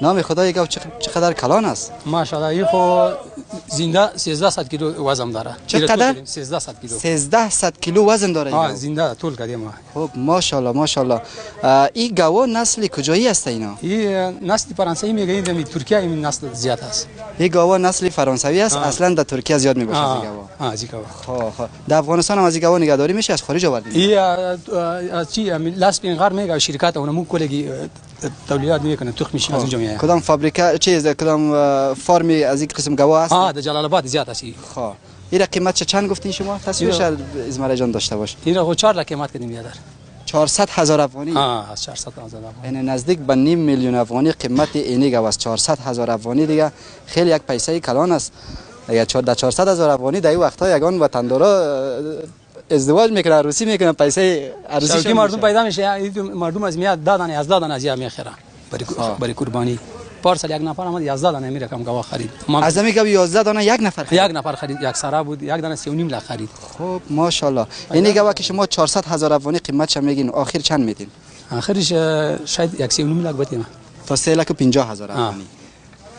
نام خدای گاو چقدر کلان است. ماشاءالله این خو زنده 1300 کیلو وزن داره. چقدر؟ 1300 کیلو. 1300 کیلو وزن داره این گاو. زنده طول کردیم. خب ماشاءالله ماشاءالله. این گاو نسل کجایی است اینا؟ این نسل فرانسوی میگه این ترکیه این نسل زیاد است. این گاو نسل فرانسوی است اصلا در ترکیه زیاد میباشه این گاو. از این گاو. خب در افغانستان هم از این گاو نگهداری میشه از خارج آوردین؟ این چی لاس بنغار میگه شرکت اونمو کلگی تولیدات میکنه تخم میشه از اونجا میاد. کدام فابریکه چیز کدام فارمی از این قسم گاو است؟ در جلال آباد زیاد است. خب این قیمت چند گفتین شما؟ تصویرش ازمرا جان داشته باش. این رو 4 لک قیمت کردیم یادر. 400,000 افغانی. از 400,000 افغانی. یعنی نزدیک به نیم میلیون افغانی قیمت اینی گاو است. 400,000 افغانی دیگه خیلی یک پیسه کلان است. اگر 400,000 افغانی در این وقت‌ها یگان وطندارا ازدواج میکنه عروسی میکنه پیسه عروسی که مردم پیدا میشه مردم از میاد دادن از دادن از یا میخره برای قربانی پارسال یک نفر آمد 11 دانه میره کم گاوا خرید از همین گاو 11 دانه یک نفر خرید یک سرا بود یک دانه 3.5 لک خرید. خب ماشاءالله این گاوا که شما 400,000 افغانی قیمتش میگین آخر چند میدین؟ آخرش شاید یک 3.5 لک بدیم تا 3,50,000 افغانی.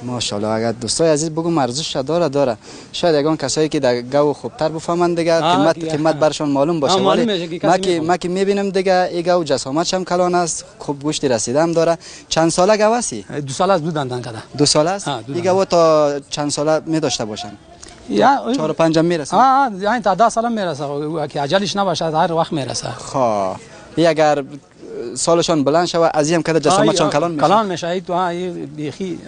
ماشاءالله. اگر دوستای عزیز بگم ارزش داره شاید یگان کسایی که در گاو خوبتر بفهمن دیگه قیمت برشون معلوم باشه ولی ما که میبینم دیگه این گاو جسامتش هم کلان است خوب گوشت رسیده هم داره. چند ساله گاو است؟ 2 سال است. 2 دندان کده 2 سال است. این گاو تا چند ساله می داشته باشن؟ یا 4 و 5 میرسه. یعنی تا 10 سال میرسه که عجلش نباشه هر وقت میرسه. خب اگر سالشون بلند شود از این کده جسامتشون کلان میشه تو بیخی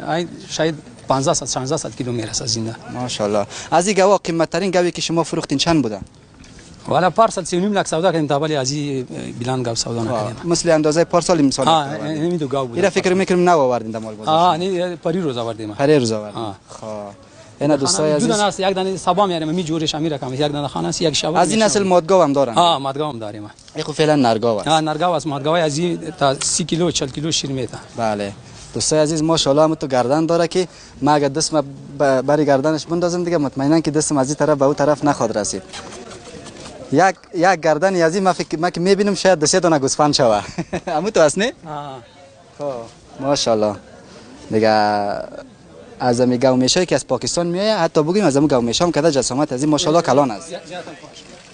شاید 1500 1600 کیلو میرسه زنده. ماشاءالله. از این گاوا قیمت ترین گاوی که شما فروختین چند بوده؟ والا پارسال 3.5 لک سودا کردیم تا ولی از این بلند گاو سودا نکردیم. مثل اندازه پارسال امسال. همین دو گاو بود. اینا فکر میکنم نو آوردین دمال بازار. نه پری روز آوردیم. پری روز آوردیم. خب اینا دوستای عزیز دو دانه است یک دانه صبا میاریم می جورش امیر کم یک دانه خانه است یک شب از این نسل مادگاو هم دارن. مادگاو هم داریم. این خو فعلا نرگاو است. نرگاو است. مادگاو از این تا 30 کیلو 40 کیلو شیر میده. بله دوستای عزیز ماشاءالله هم تو گردن داره که ما اگه دستم بری گردنش بندازم دیگه مطمئنا که دستم از این طرف به اون طرف نخواد رسید. یک گردن یازی ما که میبینم شاید 2 دانه گوسفند شوه. همون تو است نه؟ خب ماشاءالله دیگه از امی گاو میشه که از پاکستان میایه حتی بگیم از امی گاو میشه هم کده جسامت از این ماشاءالله کلان است.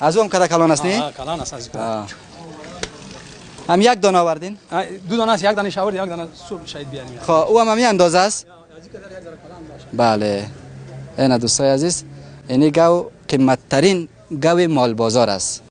از اون کده کلان است نه؟ کلان است از هم یک دانه آوردین؟ 2 دانه است. یک دانه شاورد یک دانه صبح شاید بیاریم. خب او هم همین اندازه است؟ بله. اینا دوستای عزیز اینی گاو قیمت ترین گاو مال بازار است.